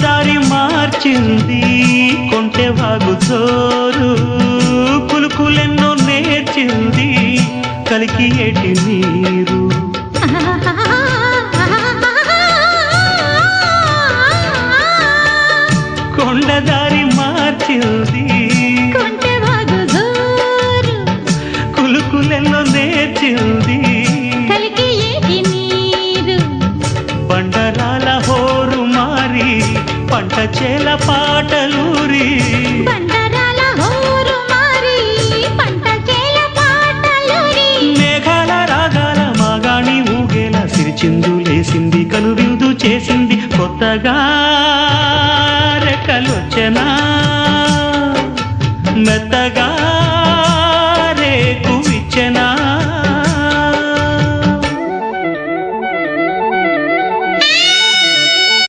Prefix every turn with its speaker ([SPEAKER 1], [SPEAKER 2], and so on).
[SPEAKER 1] కొండదారి మార్చింది కొంటెవాగు జోరు కులుకులెన్నో నేర్చింది కలికి ఏటి నీరు కొండదారి మార్చింది
[SPEAKER 2] కొంటెవాగు జోరు
[SPEAKER 1] కులుకులెన్నో నేర్చింది
[SPEAKER 2] కలికి ఏటి నీరు
[SPEAKER 1] బండరాల హోరు మారి పంట చేల పాటలూరి
[SPEAKER 2] బండరాల హోరు మారి పంట చేల పాటలూరి
[SPEAKER 1] మేఘాల రాగాల మాగాణి ఊగేలా సిరిచిందు లేసింది కనువిందు చేసింది కొత్తగా